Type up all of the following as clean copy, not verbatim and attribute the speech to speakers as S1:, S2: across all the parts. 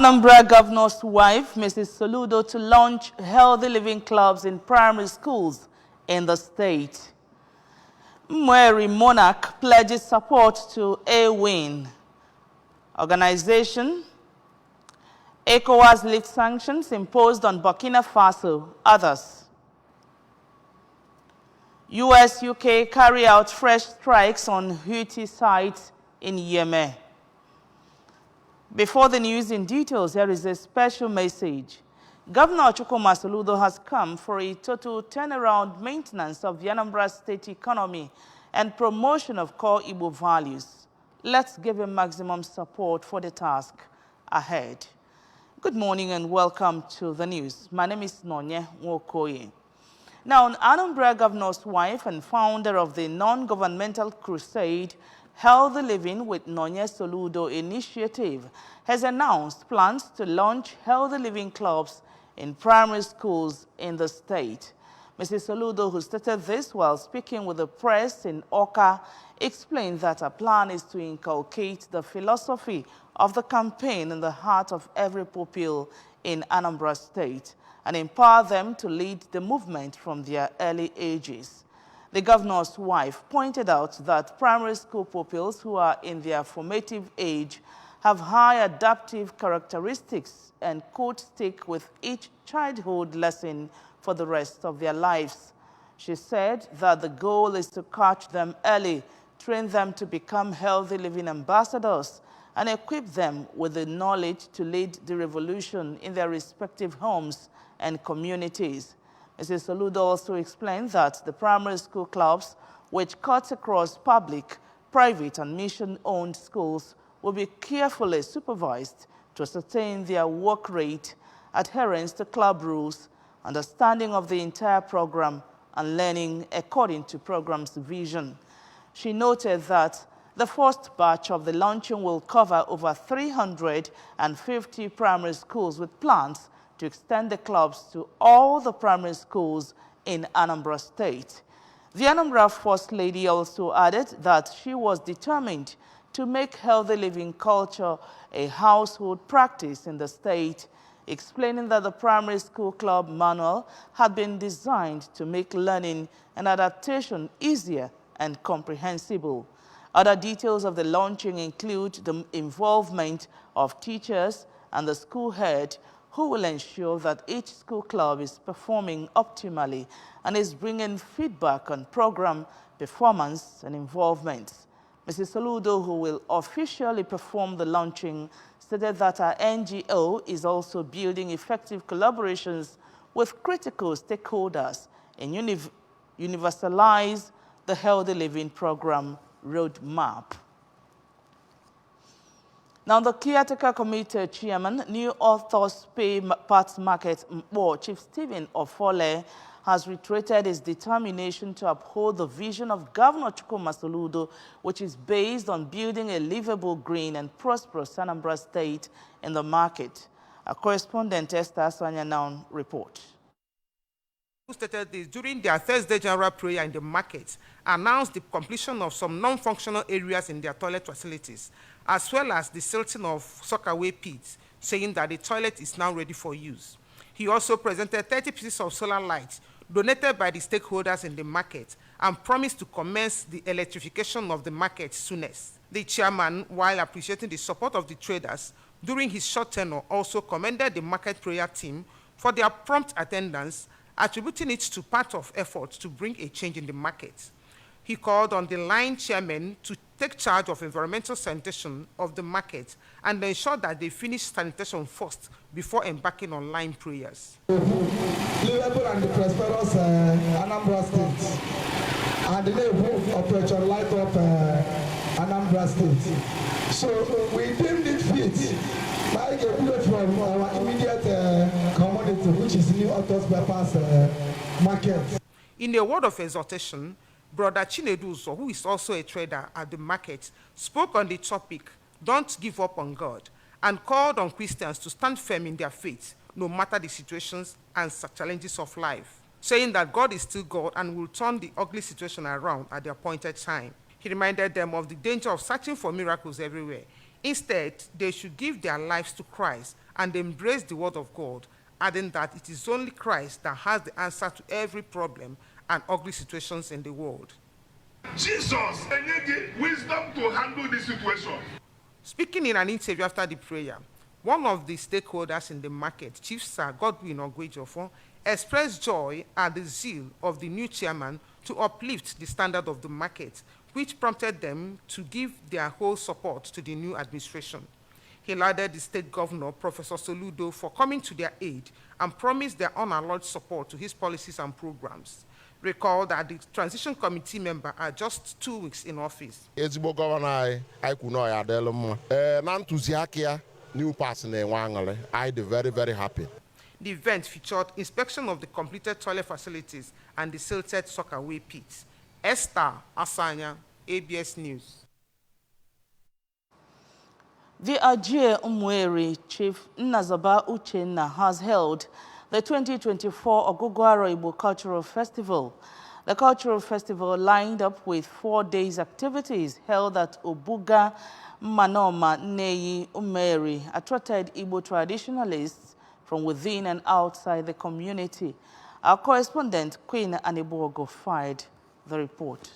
S1: Anambra Governor's wife, Mrs. Soludo, to launch healthy living clubs in primary schools in the state. Mweri Monarch pledges support to AWIN organization. ECOWAS lift sanctions imposed on Burkina Faso, others. US-UK carry out fresh strikes on Houthi sites in Yemen. Before the news in details, here is a special message. Governor Chukwuma Soludo has come for a total turnaround maintenance of the Anambra state economy and promotion of core Igbo values. Let's give him maximum support for the task ahead. Good morning and welcome to the news. My name is Nonye Nwokoye. Now, Anambra Governor's wife and founder of the non-governmental crusade Healthy Living with Nonye Soludo initiative has announced plans to launch healthy living clubs in primary schools in the state. Mrs. Soludo, who stated this while speaking with the press in Oka, explained that her plan is to inculcate the philosophy of the campaign in the heart of every pupil in Anambra State and empower them to lead the movement from their early ages. The governor's wife pointed out that primary school pupils who are in their formative age have high adaptive characteristics and could stick with each childhood lesson for the rest of their lives. She said that the goal is to catch them early, train them to become healthy living ambassadors, and equip them with the knowledge to lead the revolution in their respective homes and communities. Mrs. Soludo also explained that the primary school clubs, which cuts across public, private, and mission-owned schools, will be carefully supervised to ascertain their work rate, adherence to club rules, understanding of the entire program, and learning according to program's vision. She noted that the first batch of the launching will cover over 350 primary schools with plans to extend the clubs to all the primary schools in Anambra State. The Anambra First Lady also added that she was determined to make healthy living culture a household practice in the state, explaining that the primary school club manual had been designed to make learning and adaptation easier and comprehensible. Other details of the launching include the involvement of teachers and the school head, who will ensure that each school club is performing optimally and is bringing feedback on program performance and involvement. Mrs. Soludo, who will officially perform the launching, stated that our NGO is also building effective collaborations with critical stakeholders and universalize the Healthy Living Program roadmap. Now, the caretaker committee chairman, New Authors Pay Parts Market, Chief Stephen Ofole, has reiterated his determination to uphold the vision of Governor Chukwuma Soludo, which is based on building a livable, green, and prosperous Anambra State in the market. Our correspondent Esther Asanya now reports.
S2: Who stated this during their Thursday general prayer in the market, announced the completion of some non-functional areas in their toilet facilities, as well as the silting of sockaway pits, saying that the toilet is now ready for use. He also presented 30 pieces of solar lights donated by the stakeholders in the market and promised to commence the electrification of the market soonest. The chairman, while appreciating the support of the traders during his short tenure, also commended the market prayer team for their prompt attendance, attributing it to part of efforts to bring a change in the market. He called on the line chairman to take charge of environmental sanitation of the market and ensure that they finish sanitation first before embarking on line prayers.
S3: Livable and the prosperous Anambra State and the neighborhood Operation Light Up Anambra State. So we deemed it fit like a bullet from our immediate commodity, which is New Autos Bypass Market.
S2: In a word of exhortation, Brother Chineduzo, who is also a trader at the market, spoke on the topic, "Don't give up on God," and called on Christians to stand firm in their faith, no matter the situations and challenges of life, saying that God is still God and will turn the ugly situation around at the appointed time. He reminded them of the danger of searching for miracles everywhere, Instead, they should give their lives to Christ and embrace the word of God, adding that it is only Christ that has the answer to every problem and ugly situations in the world.
S4: Jesus gave wisdom to handle this situation.
S2: Speaking in an interview after the prayer, one of the stakeholders in the market, Chief Sir Godwin Ogwejofo, expressed joy at the zeal of the new chairman to uplift the standard of the market, which prompted them to give their whole support to the new administration. He lauded the state governor, Professor Soludo, for coming to their aid and promised their unalloyed support to his policies and programs. Recall that the transition committee members are just 2 weeks in office.
S5: Ezigbo gọvanọ anyị kwuno ya adịla mma. Na ntụziaka ya new pass na-enwe aṅụrị. I dey very, very happy.
S2: The event featured inspection of the completed toilet facilities and the silted sockaway pits. Esther Asanya, ABS News.
S1: The Ajie Umweri Chief Nnazaba Uchenna has held the 2024 Ogugwaro Igbo Cultural Festival. The cultural festival, lined up with 4 days activities held at Obuga Manoma Neyi Umeri, attracted Igbo traditionalists from within and outside the community. Our correspondent, Queen Anibogo, fired the report.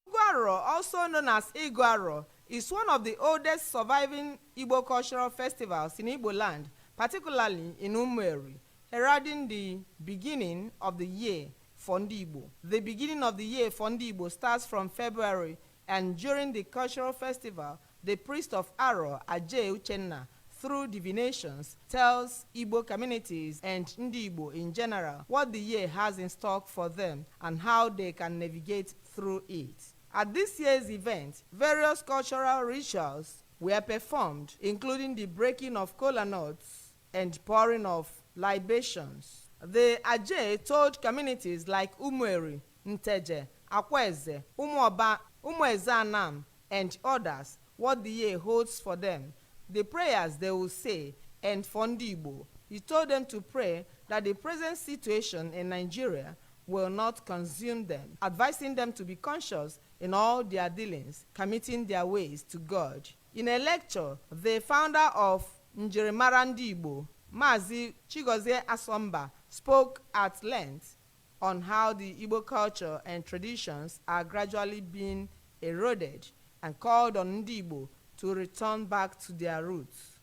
S6: Ogugwaro, also known as Igwaro, is one of the oldest surviving Igbo cultural festivals in Igbo land, particularly in Umeri, heralding the beginning of the year for Ndi Igbo. The beginning of the year for Ndi Igbo starts from February, and during the cultural festival, the priest of Aro, Ajie Uchenna, through divinations, tells Igbo communities and Ndi Igbo in general what the year has in stock for them and how they can navigate through it. At this year's event, various cultural rituals were performed, including the breaking of kola nuts and pouring of libations. The Ajie told communities like Umweri, Nteje, Akweze, Umuoba, Umuezanam, and others what the year holds for them, the prayers they will say, and for Ndi Igbo. He told them to pray that the present situation in Nigeria will not consume them, advising them to be conscious in all their dealings, committing their ways to God. In a lecture, the founder of Njirimara Ndi Igbo, Mazi Chigozie Asomba, spoke at length on how the Igbo culture and traditions are gradually being eroded and called on Ndi Igbo to return back to their roots.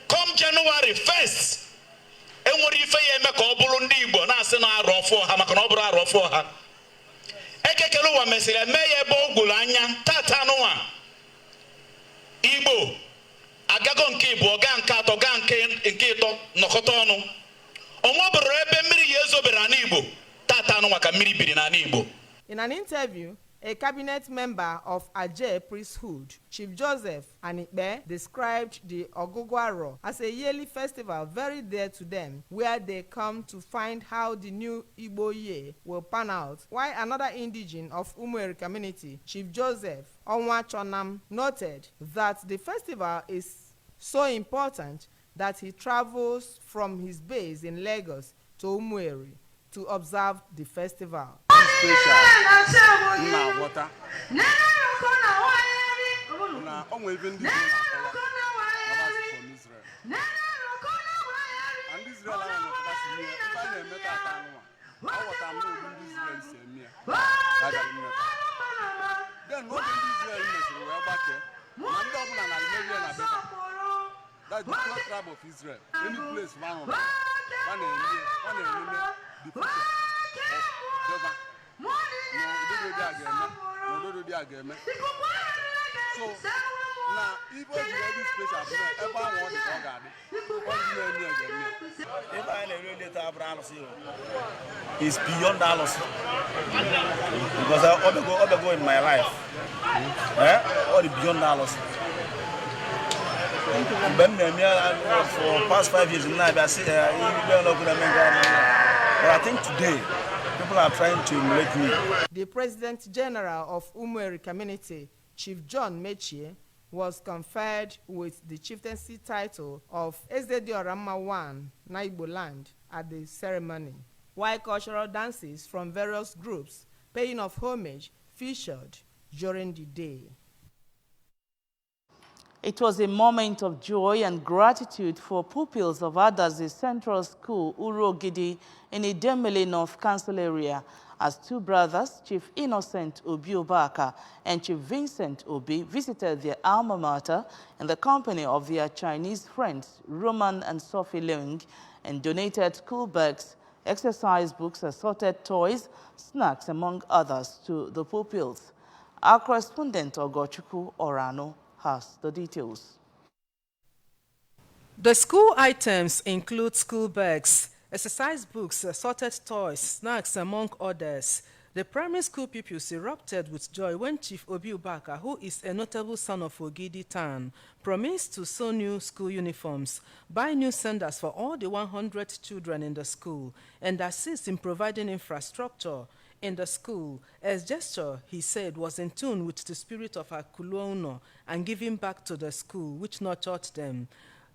S7: Come January 1st, enwere ife ya eme ka ọ bụrụ Ndị Igbo na-asị na arọ ọfọ ha maka na ọ bụrụ arọ ọfọ ha. Ekekele ụwa mesịrị eme ya ebe o gwuru anya tata n'ụwa. Igbo agago nke Igbo ga nke atọ ga nke ịtọ nọkọta ọnụ. Ọnwa bụrụ ebe mmiri ya ezobere na Igbo tata n'ụwa ka mmiri biri na Igbo.
S6: In an interview, a cabinet member of Ajie priesthood, Chief Joseph Anikbe, described the Ogugwaro as a yearly festival very dear to them, where they come to find how the new Igbo year will pan out. While another indigene of Umeri community, Chief Joseph Onwachonam, noted that the festival is so important that he travels from his base in Lagos to Umeri to observe the festival.
S8: Water. Onwe even this from Israel. And Israel are not passing here. If I never met at Anua, what I'm not in Israel is me. Then what in Israel is we're back here. I'm double and Almeria and Abeka. That's the 12th tribe of Israel. Any place one of them. One enemy, the people of Java. So now, if you ready special, ever want the if I really it's beyond dollars because I go in my life. All the beyond dollars. For past 5 years in life, I see but I think today people are trying to emulate me.
S6: The President General of Umeri community, Chief John Mechie, was conferred with the chieftaincy title of Ezedioramma I, Naibo land, at the ceremony, while cultural dances from various groups paying of homage featured during the day.
S1: It was a moment of joy and gratitude for pupils of Adazi Central School, Urogidi, in Idemili North Council area, as two brothers, Chief Innocent Obi Obaka and Chief Vincent Obi, visited their alma mater in the company of their Chinese friends, Roman and Sophie Leung, and donated school bags, exercise books, assorted toys, snacks, among others, to the pupils. Our correspondent, Ogochukwu Orano, has the details.
S6: The school items include school bags, exercise books, assorted toys, snacks, among others. The primary school pupils erupted with joy when Chief Obi Obaka, who is a notable son of Ogidi Town, promised to sew new school uniforms, buy new sandals for all the 100 children in the school, and assist in providing infrastructure in the school. As gesture, he said, was in tune with the spirit of Akuluono and giving back to the school, which nurtured them.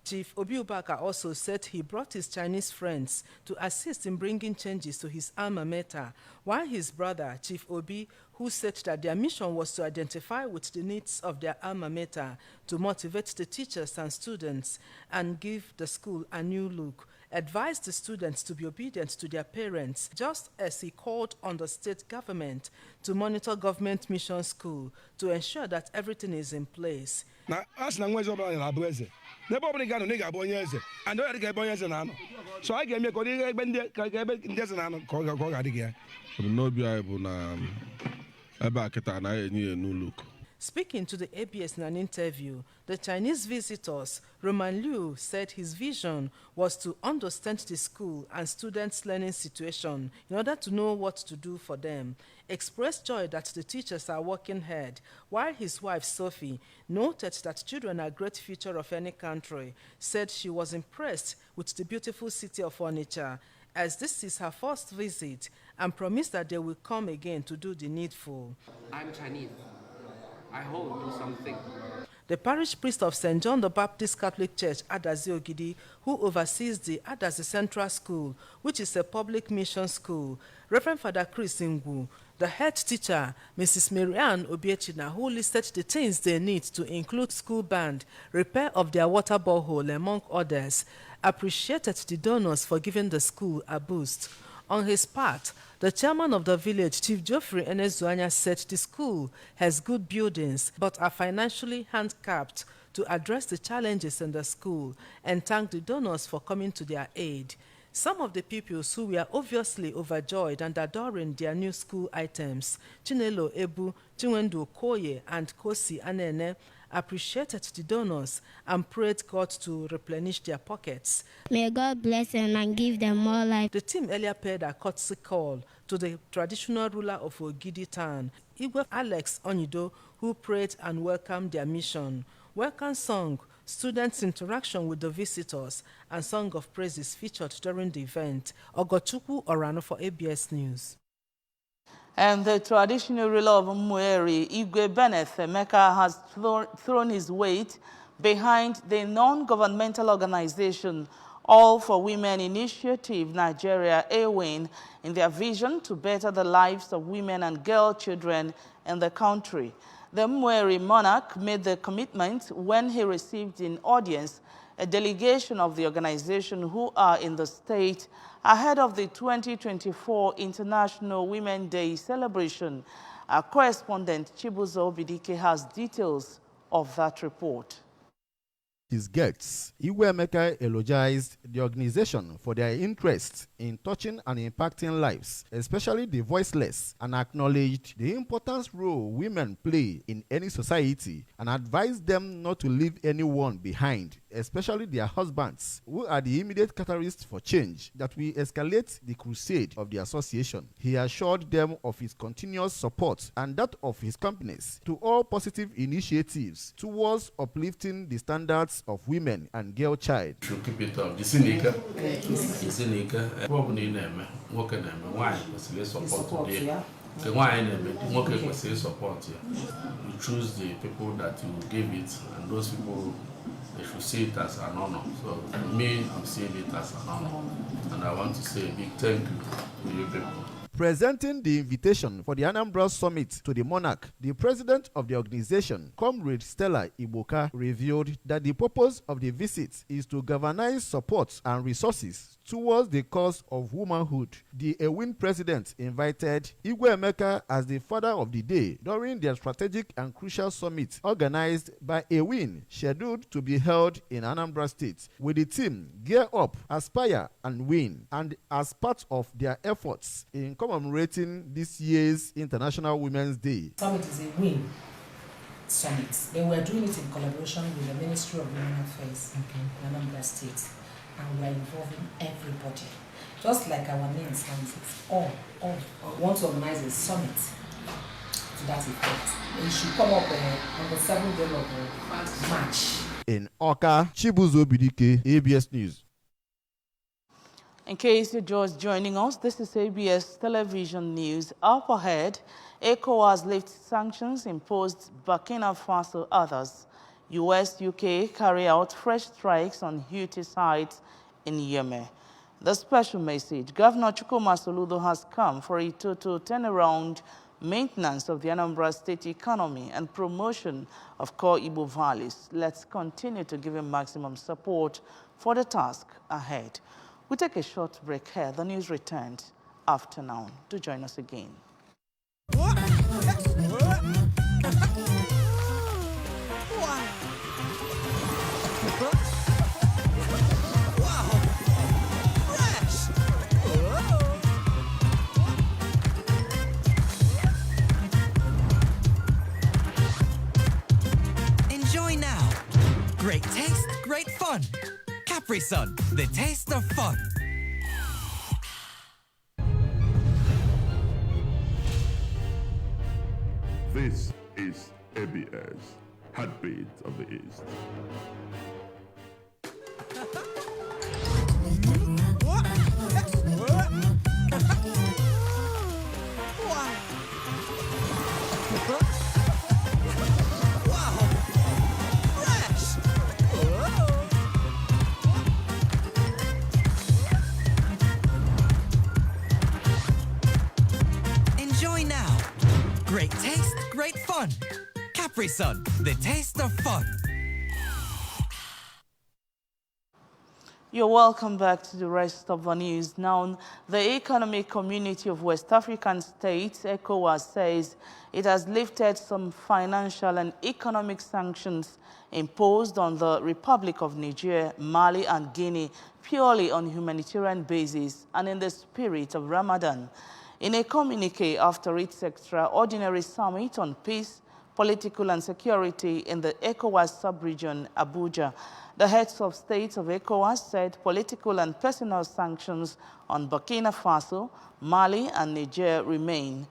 S6: Chief Obi Obaka also said he brought his Chinese friends to assist in bringing changes to his alma mater, while his brother, Chief Obi, who said that their mission was to identify with the needs of their alma mater, to motivate the teachers and students and give the school a new look, advised the students to be obedient to their parents, just as he called on the state government to monitor government mission school to ensure that everything is in place.
S9: Na asna nweze obala na abu eze. Nebe obala ga no ne ga abonye eze. And o ga abonye eze na no. So I ga eme ko ni ebe ndị ka ebe ndị eze na no ko ga dị ya.
S10: N'obi anyị bụ na ebe akịta na enyi enu look.
S6: Speaking to the ABS in an interview, the Chinese visitors, Roman Liu, said his vision was to understand the school and students' learning situation in order to know what to do for them. Expressed joy that the teachers are working hard, while his wife, Sophie, noted that children are a great future of any country, said she was impressed with the beautiful city of Onitsha, as this is her first visit, and promised that they will come again to do the needful.
S11: I'm Chinese. I hope to do something.
S6: The parish priest of St. John the Baptist Catholic Church, Adazi Ogidi, who oversees the Adazi Central School, which is a public mission school, Reverend Father Chris Ngwu, the head teacher, Mrs. Marianne Obiechina, who listed the things they need to include school band, repair of their water borehole, among others, appreciated the donors for giving the school a boost. On his part, the chairman of the village, Chief Geoffrey Enezuanya, said the school has good buildings but are financially handicapped to address the challenges in the school, and thanked the donors for coming to their aid. Some of the pupils who were obviously overjoyed and adoring their new school items, Chinelo Ebu, Chinwendu Okoye, and Kosi Anene, appreciated the donors and prayed God to replenish their pockets.
S12: May God bless them and give them more life.
S6: The team earlier paid a courtesy call to the traditional ruler of Ogidi Town, Igwe Alex Onido, who prayed and welcomed their mission. Welcome song, students' interaction with the visitors, and song of praises featured during the event. Ogochukwu Orano for ABS News.
S1: And the traditional ruler of Umueri, Igwe Benneth Emeka, has thrown his weight behind the non-governmental organization All for Women Initiative Nigeria, AWIN, in their vision to better the lives of women and girl children in the country. The Umueri monarch made the commitment when he received in audience a delegation of the organization who are in the state ahead of the 2024 International Women's Day celebration. Our correspondent Chibuzo Bidike has details of that report.
S13: His guests, Igwe Emeka eulogized the organization for their interest in touching and impacting lives, especially the voiceless, and acknowledged the important role women play in any society and advised them not to leave anyone behind, especially their husbands, who are the immediate catalysts for change that will escalate the crusade of the association. He assured them of his continuous support and that of his companies to all positive initiatives towards uplifting the standards of women and girl child.
S14: Should keep it up. The Seneca, probably name, work and why support today. The wine work support here. You choose the people that you give it, and those people they should see it as an honor. So for me, I'm seeing it as an honor, and I want to say a big thank you to you people.
S13: Presenting the invitation for the Anambra Summit to the monarch, the president of the organization, Comrade Stella Iboka, revealed that the purpose of the visit is to galvanize support and resources towards the cause of womanhood. The Ewin president invited Igwe Emeka as the father of the day during their strategic and crucial summit organized by Ewin, scheduled to be held in Anambra State, with the team Gear Up, Aspire and Win, and as part of their efforts in commemorating this year's International Women's Day.
S15: Summit is a win summit. They were doing it in collaboration with the Ministry of Women Affairs in Anambra State, and we are involving everybody. Just like our name stands, it's all. We want to organize a summit to that effect. It should come up on the 7th day of March.
S13: In Oka, Chibuzo Bidike, ABS News.
S1: In case you're just joining us, this is ABS Television News. Up ahead, ECOWAS lifts sanctions imposed Burkina Faso others. US, UK carry out fresh strikes on Houthi sites in Yemen. The special message, Governor Chukwuma Soludo has come for a total turnaround maintenance of the Anambra State economy and promotion of core Igbo values. Let's continue to give him maximum support for the task ahead. We take a short break here. The news returns after now. Do join us again.
S16: Enjoy now. Great taste, great fun. Capri Sun, the taste of fun.
S4: This is ABS, Heartbeat of the East.
S16: Enjoy now. Great taste, great fun. Capri Sun, the taste of fun.
S1: You're welcome back to the rest of the news. Now, the Economic Community of West African States, ECOWAS, says it has lifted some financial and economic sanctions imposed on the Republic of Niger, Mali, and Guinea purely on humanitarian basis and in the spirit of Ramadan. In a communique after its extraordinary summit on peace, political and security in the ECOWAS sub-region, Abuja, the heads of states of ECOWAS said political and personal sanctions on Burkina Faso, Mali, and Niger remain.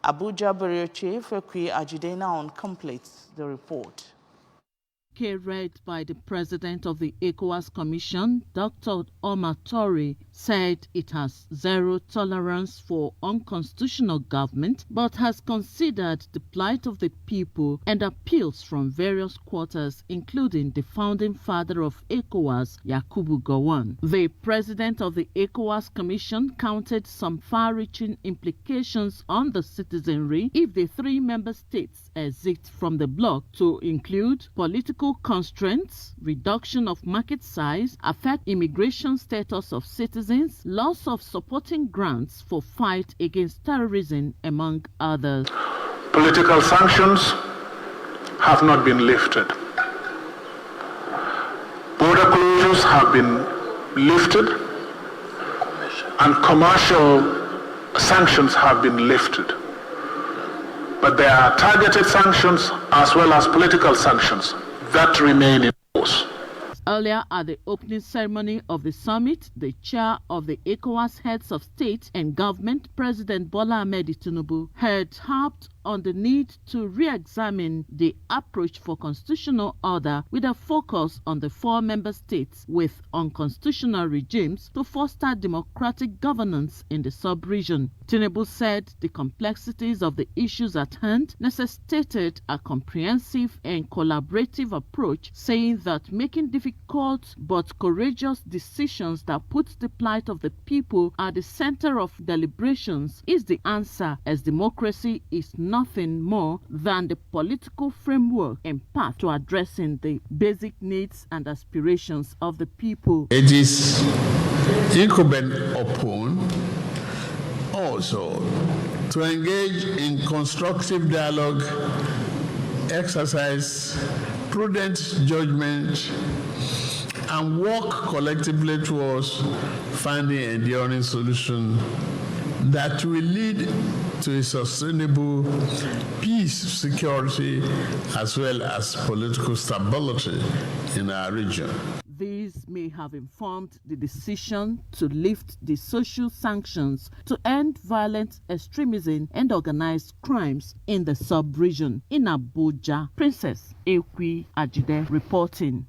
S1: Abuja Bureau Chief Ekwe Ajidenaon completes the report.
S17: Read by the president of the ECOWAS Commission, Dr. Omar Tori, said it has zero tolerance for unconstitutional government, but has considered the plight of the people and appeals from various quarters, including the founding father of ECOWAS, Yakubu Gowon. The president of the ECOWAS Commission counted some far-reaching implications on the citizenry if the 3 member states exit from the bloc, to include political constraints, reduction of market size, affect immigration status of citizens, loss of supporting grants for fight against terrorism, among others.
S18: Political sanctions have not been lifted. Border closures have been lifted, and commercial sanctions have been lifted. But there are targeted sanctions as well as political sanctions that remain in force.
S17: Earlier at the opening ceremony of the summit, the chair of the ECOWAS heads of state and government, President Bola Ahmed Tinubu, had harped on the need to re-examine the approach for constitutional order with a focus on the 4 member states with unconstitutional regimes to foster democratic governance in the sub-region. Tinubu said the complexities of the issues at hand necessitated a comprehensive and collaborative approach, saying that making difficult but courageous decisions that put the plight of the people at the center of deliberations is the answer, as democracy is nothing more than the political framework and path to addressing the basic needs and aspirations of the people.
S19: It is incumbent upon also to engage in constructive dialogue, exercise prudent judgment, and work collectively towards finding enduring solution that will lead to a sustainable peace, security, as well as political stability in our region.
S17: These may have informed the decision to lift the social sanctions to end violent extremism and organized crimes in the sub-region. In Abuja, Princess Ekwi Ajide reporting.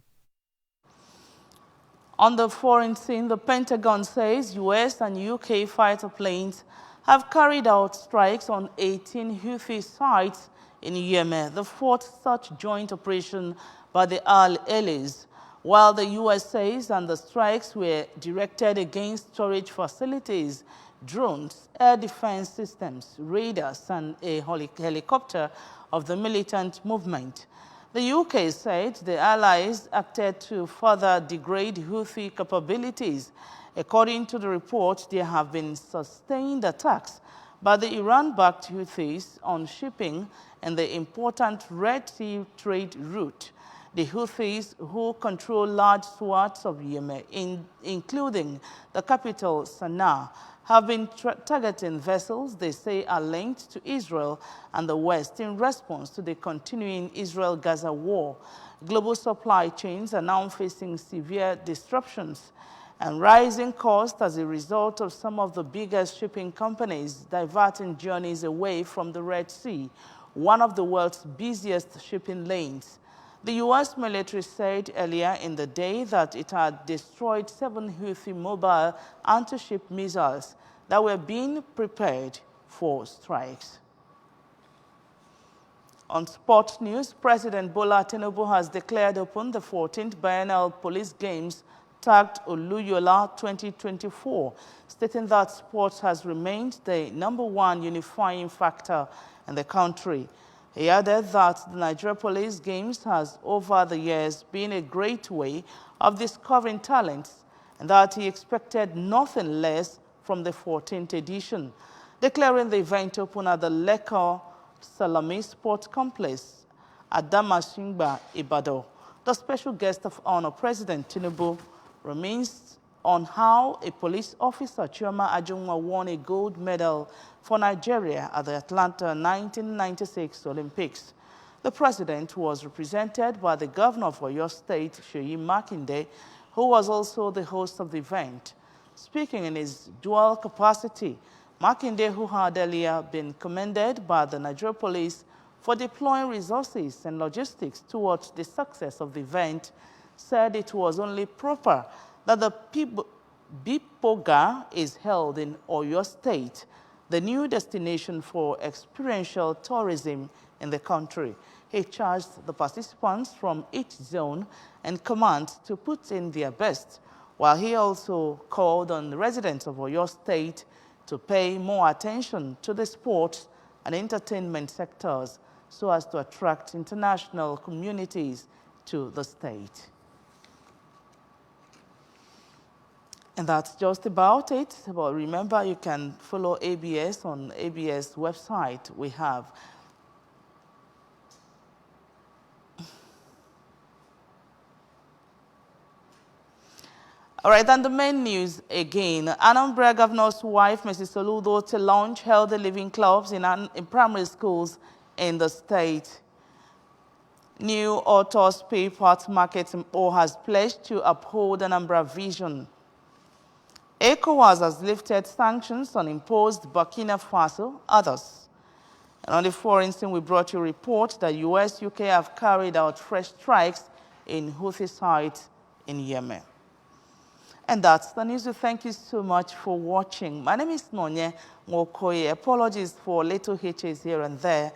S1: On the foreign scene, the Pentagon says US and UK fighter planes have carried out strikes on 18 Houthi sites in Yemen, the 4th such joint operation by the allies, while the US says and the strikes were directed against storage facilities, drones, air defense systems, radars, and a helicopter of the militant movement. The UK said the allies acted to further degrade Houthi capabilities. According to the report, there have been sustained attacks by the Iran-backed Houthis on shipping and the important Red Sea trade route. The Houthis, who control large swaths of Yemen, including the capital Sana'a, have been targeting vessels they say are linked to Israel and the West in response to the continuing Israel-Gaza war. Global supply chains are now facing severe disruptions and rising costs as a result of some of the biggest shipping companies diverting journeys away from the Red Sea, one of the world's busiest shipping lanes. The U.S. military said earlier in the day that it had destroyed 7 Houthi mobile anti-ship missiles that were being prepared for strikes. On sport news, President Bola Tinubu has declared open the 14th Biennial Police Games tagged Oluyola 2024, stating that sports has remained the #1 unifying factor in the country. He added that the Nigeria Police Games has over the years been a great way of discovering talents and that he expected nothing less from the 14th edition. Declaring the event open at the Lekki Salami Sports Complex at Damashingba, Ibadan, the special guest of honor, President Tinubu, remains on how a police officer, Chioma Ajunwa, won a gold medal for Nigeria at the Atlanta 1996 Olympics. The president was represented by the governor of Oyo State, Seyi Makinde, who was also the host of the event. Speaking in his dual capacity, Makinde, who had earlier been commended by the Nigeria Police for deploying resources and logistics towards the success of the event, said it was only proper that the Bipoga is held in Oyo State, the new destination for experiential tourism in the country. He charged the participants from each zone and command to put in their best, while he also called on the residents of Oyo State to pay more attention to the sports and entertainment sectors so as to attract international communities to the state. And that's just about it. But remember, you can follow ABS on ABS website. We have all right, and the main news again. Anambra Governor's wife, Mrs. Soludo, to launch healthy living clubs in primary schools in the state. New Autos Pay Parts Market has pledged to uphold Anambra vision. ECOWAS has lifted sanctions on imposed Burkina Faso, others. And on the foreign scene, we brought you a report that US, UK have carried out fresh strikes in Houthi sites in Yemen. And that's the news. Thank you so much for watching. My name is Nonye Ngokoye. Apologies for little hitches here and there.